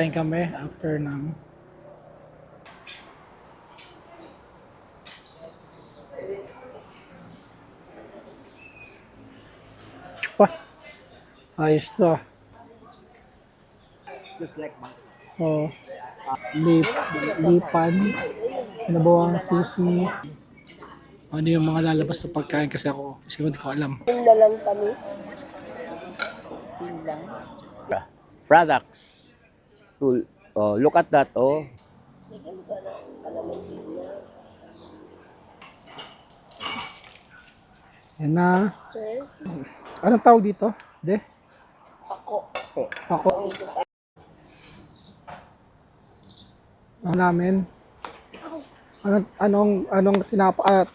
Kain kami after ng pa. Ayos to. Just like months. Oh, lipan, sinabawang susi. Ano yung mga lalabas na pagkain kasi hindi ko alam. Steam na lang kami. Steam lang. Products. Look at that, oh. Ikaw sana kalamansi niya. Yan na. Sir, Anong tawag dito? ako. Ako. Ang namin. Anong tinapa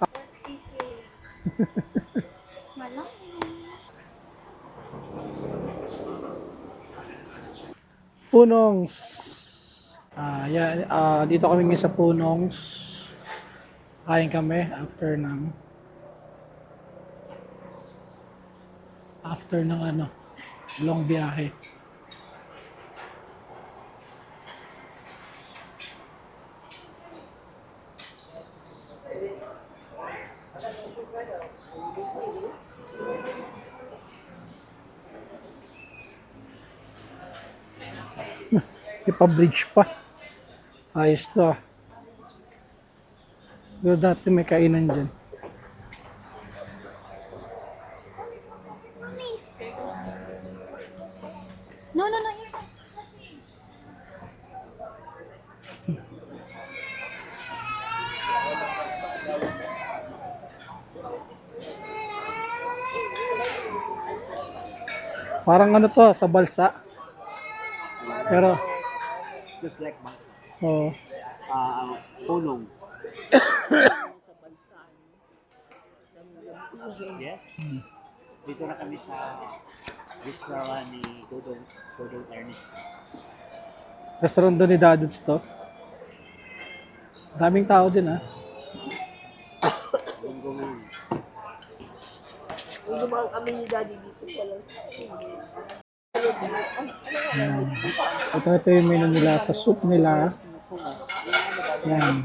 Punongs. Dito kami ngayon sa Punongs. Kain kami after ng long biyahe. Ipa-bridge pa. Ayos to. Pero dati may kainan dyan. No. Parang ano to, sa balsa. Pero, Just like months. oh, Punong. Yes. Dito na kami sa restaurant ni Dodong Ernest. restaurant doon ni Dadods to. Daming tao din ah. Nung dumaan kami ni Daddy dito, walang Yan. Ito yung menu nila sa soup nila. Yan.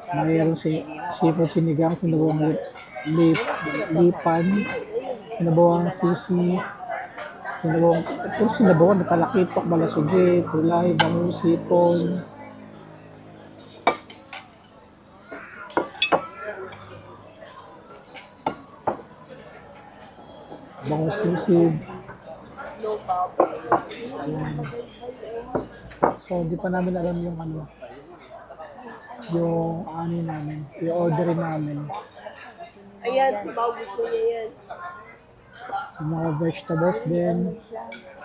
Mayroon seafood sinigang, sinabawang lipan, sinabawang susi, sinabawang nakalakitok, balasugi, tulay, bangus, sipon. Bangus sisig. no bubble. So, hindi pa namin alam yung namin, i-orderin namin. Ayan, si Pao gusto niya yan. Yung mga vegetables din,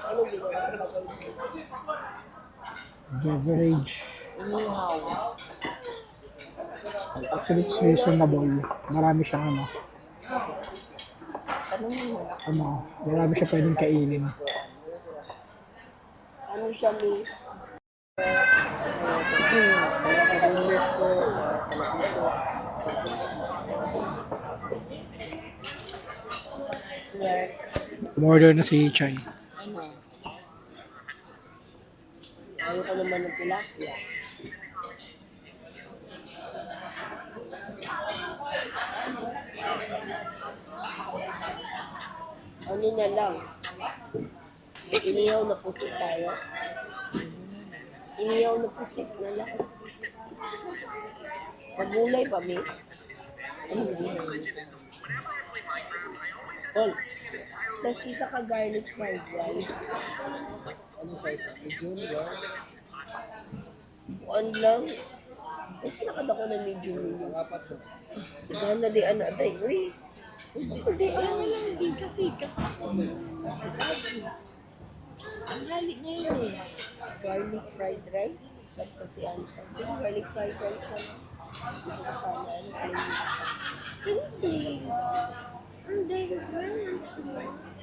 Ano ginawa sa bagay? beverage. Inihaw. Actually, it's reasonable. Marami siyang Tanong mo. marami siya pwedeng kainin. Ano siya ni? Umorder na si Chai. Ano? Ayaw ko naman ng tilapia. Ano na lang? Inihaw na pusit tayo. Inihaw na pusit na lang. Magulay pa, mi. Tol, tas isa ka garlic fried rice. Ano size? Medium, well? Kuan lang. Ay, sinakadako na medium. Apat to. Tignan na di day. Uy, Hindi, ano lang din kasi. Ang halik niya yun eh. garlic fried rice. Sabi kasi ano sa garlic fried rice na lang. Gusto ko sana ano Hindi. Hindi, girls.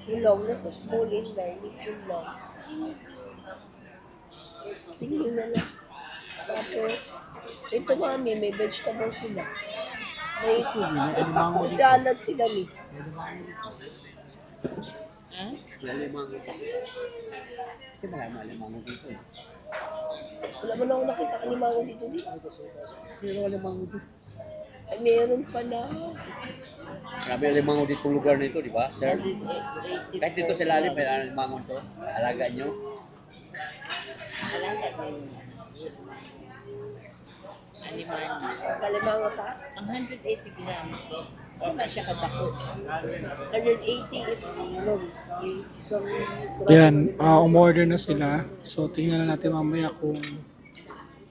yung long na sa small in garlic yung long. Tingnan na lang. Tapos, ito mami, may vegetables sila. May salad sila ni. Lalimang. Kasi marami alimang dito. Wala mo na ako nakita alimango dito. Meron alimango dito. Ay, meron pala. Grabe alimango dito lugar na ito, di ba, sir? Kahit dito sa lalim, may alimango to. Alaga nyo. Alimango ka? Ang 180 grams. Wala siya kadako. 180 is isang Ayan, umorder na sila. So, tingnan na natin mamaya kung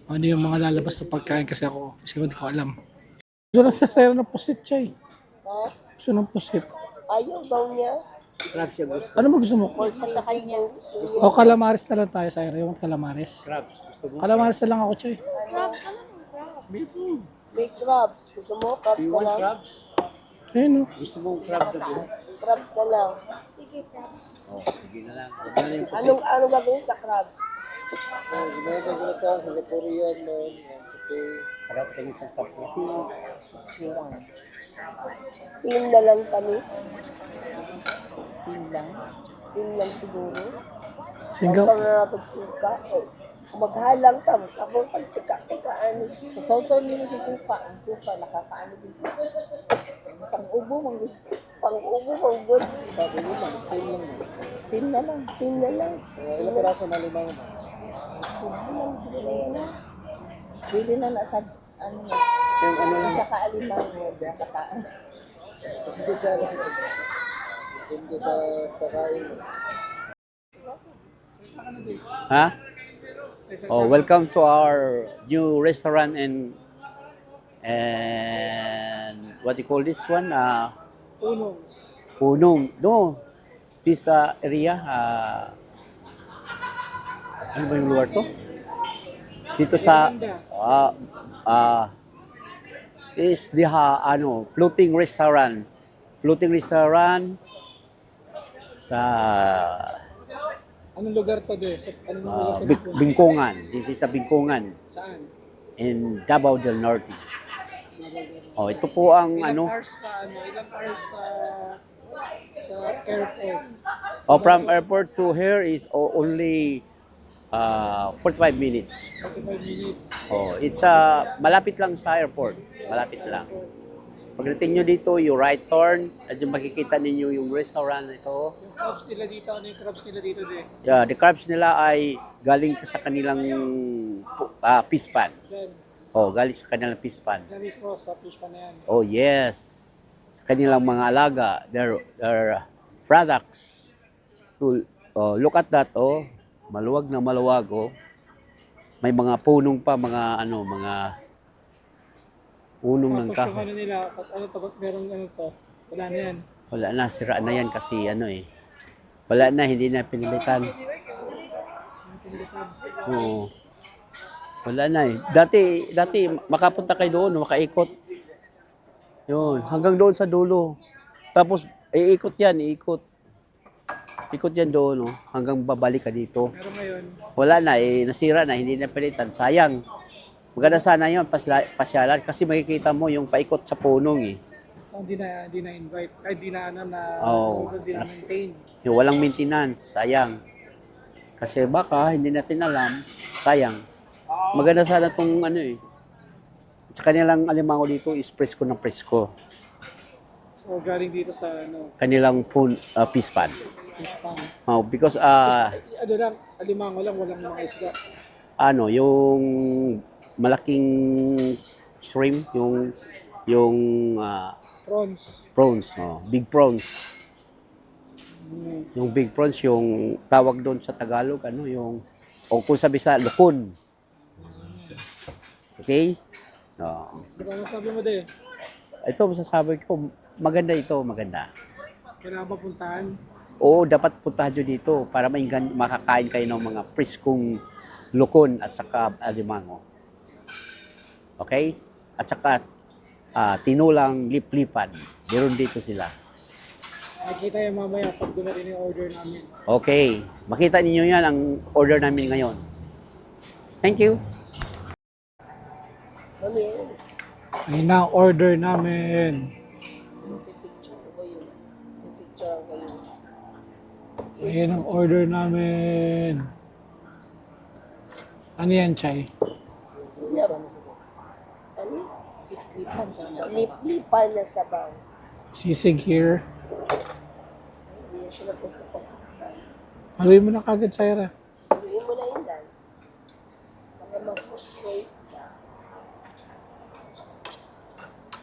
ano yung mga lalabas na pagkain kasi hindi ko alam. Gusto na siya ng pusit siya eh. Ha? Gusto ng pusit. Ayaw daw niya. Crabs siya gusto. Ano mo gusto mo? Pork sa kanya. O calamares na lang tayo, Syra. Yung calamares. Crabs. Gusto mo? Calamares na lang ako, Chay. Crabs, ano yung crabs? May crabs. Gusto mo? Crabs Do you na want lang? crabs? Ayun o. Gusto mo crabs na buo? Crabs na lang. Sige, crabs. Oh, sige na lang. Huwag na lang yung Anong gagawin sa crabs? Sarap tingin sa top. Steam na lang kami. Steam lang. Steam lang siguro. Singaw. Huwag na natin suka. Maghalang tapos ako pagtika-tikaan. Sa sausaw nila sa suka. Ang suka, nakakaano din sa pang-ubo, Pang-ubo, pang-good. Sabi mo lang, steam lang. Steam na lang. Steam na lang. Ilang piraso na limang mo? Steam lang siguro yan. Pwede na na sa, ano na, Yung ano lang. sa kaalimang mo, kataan. Hindi sa pagkain. Ha? Oh, welcome to our new restaurant and what do you call this one? Punong. No. This area ano ba yung lugar to? Dito sa is the floating restaurant. Floating restaurant sa Anong lugar to, De? Anong lugar to? Bingkongan. This is a Bingkongan Saan? in Davao del Norte. Oh, ito po ang Ilang ano. hours sa airport? Oh, from airport to here is only 45 minutes. 45 minutes. Oh, it's malapit lang sa airport. Malapit lang. Pagdating nyo dito, you right turn, at yung makikita ninyo yung restaurant na ito. Yung crabs nila dito, ano yung crabs nila dito, De? Yeah, the crabs nila ay galing sa kanilang fish pan. Diyan. Oh, galing sa kanilang fish pan. Diyan mismo sa fish pan na yan. Oh, yes. Sa kanilang mga alaga, their products. Look at that, oh. Maluwag na maluwag, oh. May mga punong pa, mga punong ng Tapos yung kahoy. ano nila, ano to, merong ano to, wala na yan. Wala na, sira na yan kasi wala na, hindi na pinilitan. Oo. Wala na eh. Dati makapunta kayo doon, makaikot. Yun, hanggang doon sa dulo. Tapos, iikot yan. Ikot yan doon, oh, hanggang babalik ka dito. Pero ngayon, Wala na, nasira na, hindi na pilitan. Sayang. Maganda sana yun, pasyalan. Kasi makikita mo yung paikot sa punong eh. so hindi na invite, ay hindi na Oo. hindi na maintain. Yung walang maintenance, sayang. Kasi baka hindi natin alam, sayang. Maganda sana itong sa kanilang alimango dito is presko ng presko. So galing dito sa Kanilang fish pan. fish pan. Oh, because Ano lang, alimango lang, walang mga isda. yung malaking shrimp, yung Prawns. prawns, big prawns. Mm. Yung big prawns, yung tawag doon sa Tagalog, o kung sa Bisaya, lukon. Okay? Ano sabi mo, De? Ito, masasabi ko, maganda ito, maganda. Kailangan ba puntahan? Oo, dapat puntahan nyo dito para makakain kayo ng mga preskong lukon at saka alimango. Okay? At saka tinulang liplipan. Meron dito sila. Nakikita yung mamaya pag dumating yung order namin. Okay. Makita ninyo yan ang order namin ngayon. Thank you. Mami, Ayun na ang order namin. pipicture ko ba yun? Pipicture ko yun. Ayun ang order namin. Ano yan, Chay? Sinap. Ano? Lip-lipan na sabaw. Sisig here. Hindi na siya nagpusok-pusok. Haluin mo na kagad, Syra. Haluin mo na yun dan. Para mag-frustrate ka.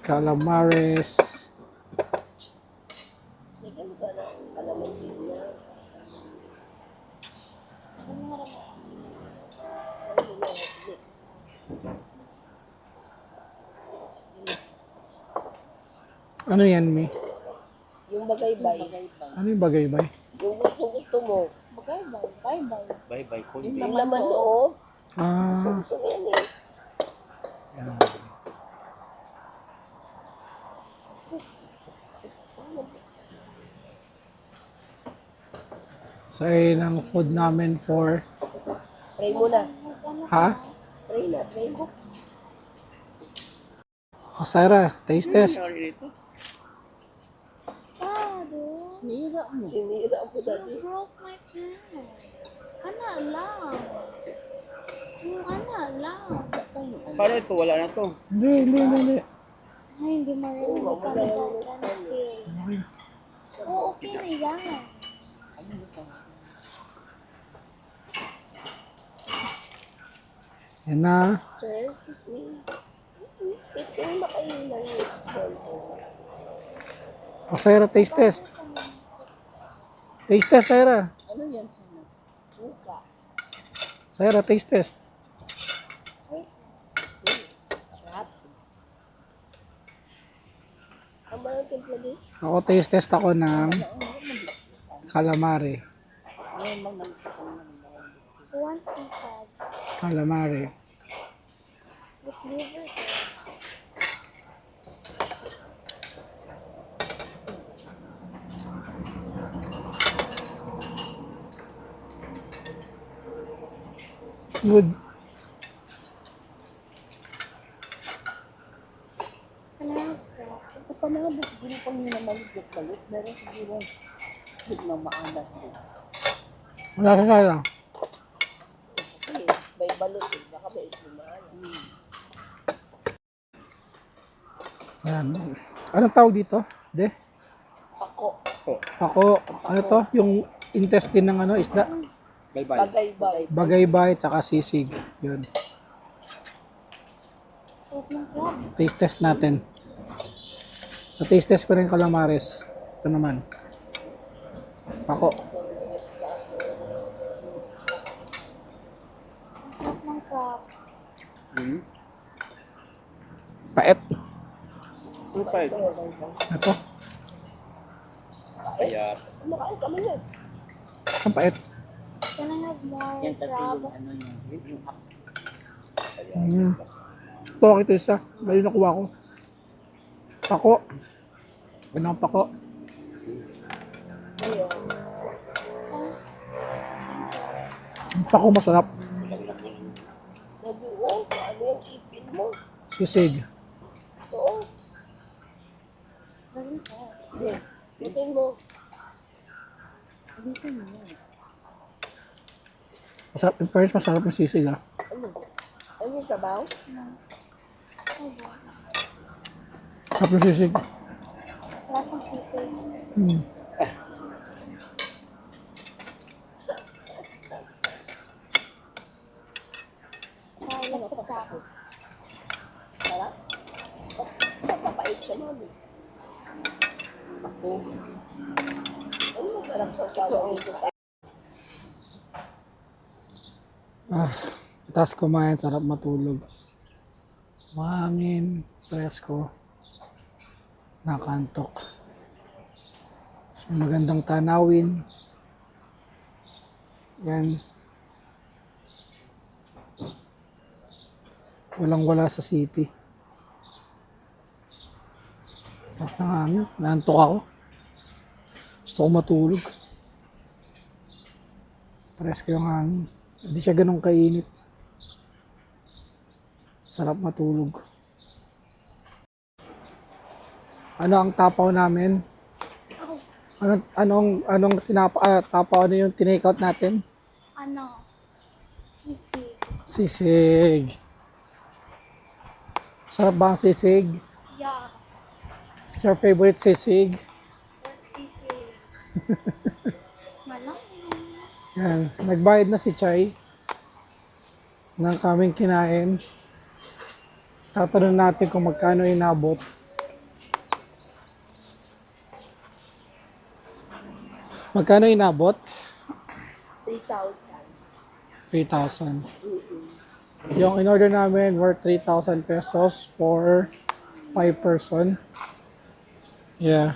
Calamares. Hindi ka sana ang kalamansin niya. Ano mo na, mix. Ano yan, Mi? Yung bagay-bay. Ano yung bagay-bay? Yung gusto-gusto mo. Bye-bye. Bye-bye. Bye-bye. Yung laman loob. Ah, Gusto mo yan eh. yan. So, ayun ang food namin for... Pray mo na. Ha? Pray na, pray mo. Oh, Syra, taste test. Sinira mo. Sinira mo dati. You broke my pen. Ana lang. Yung ana lang. Paano ito? Wala na to. Hindi. Ay, hindi marinig ka nagka-cancel. Okay. Oo, okay na yan. Yan na. Sir, excuse me. Pwede yung makainin ng stall ko. Oh, Syra, taste test. Taste test, Syra. Ano yan, Chana? Suka. Syra, taste test. Sarap. Ang mga timpla din. Ako, taste test ako ng calamari. One inside. Calamari. With liver. Good. Ito pa mga siguro pang nila malit-malit. Meron siguro biglang maalat din. Wala sa Syra. Kasi may balot eh. Baka may itlumaan. Ayan. Anong tawag dito? De? Pako. Ako, ano to? Yung intestine ng ano, isda? Bye-bye. Bagay-bagay. Bagaybay, tsaka sisig. Yun. Sarap ng crab. Taste test natin. Na-taste test ko rin calamares. Ito naman. Ako. Sarap ng crab. Hmm? Paet. Super. Ito. Kaya, Kumakain kami yan. Ang paet. Can I have more crab? Ito, ito isa. Mali nakuha ko. Pako. Ganang pako. Ayun. Ang pako masarap. Naduo. Ano yung ipin mo? Sisig. Oo. Very good. Hindi. Lutin mo. Dito na yan. Masarap. In fairness, masarap yung sisig ah. Ano? Ano yung sabaw? Masarap yung sisig. Lasang sisig. Hmm. Electric crab. Sarap? Napapait siya mami. Ako. Ano masarap sa sabaw dito sa... Ah, tapos kumain, sarap matulog. Mahangin, presko. Nakantok. So, magandang tanawin. Yan. Walang-wala sa city. Tapos ng hangin, naantok ako. Gusto ko matulog. Presko yung hangin. Hindi siya ganun kainit. Sarap matulog. Ano ang tapaw namin? Anong tapaw, ano yung tinake out natin? Ano? Sisig. Sisig. Sarap ba ang sisig? Yeah. What's your favorite sisig? Malaki. Yan. Nagbayad na si Chay ng kaming kinain. Tatanong natin kung magkano inabot. Magkano inabot? 3,000. 3,000. Yung in-order namin worth 3,000 pesos for 5 person. Yeah.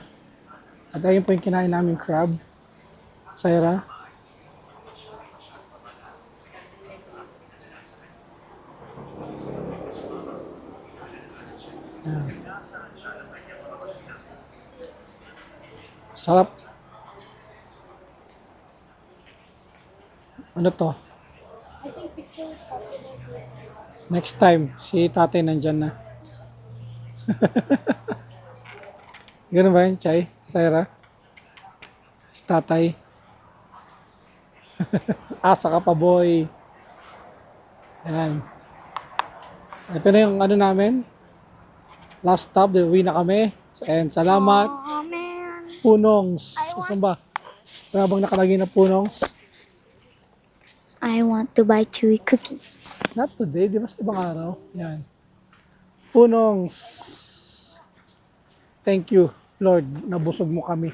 At ayun po yung kinain namin crab. Saira. Yan. Sarap. Ano to? Next time, si tatay nandyan na. Ganun ba yun, Chay? Saira? Si tatay. Asa ka pa, boy. Yan. Ito na yung ano namin. Last stop, uwi na kami. And salamat. Oh, man. Punongs. Saan ba? Wala bang nakalagay na punongs? I want to buy chewy cookie. Not today, di ba sa ibang araw? Yan. Punongs. Thank you, Lord. Nabusog mo kami.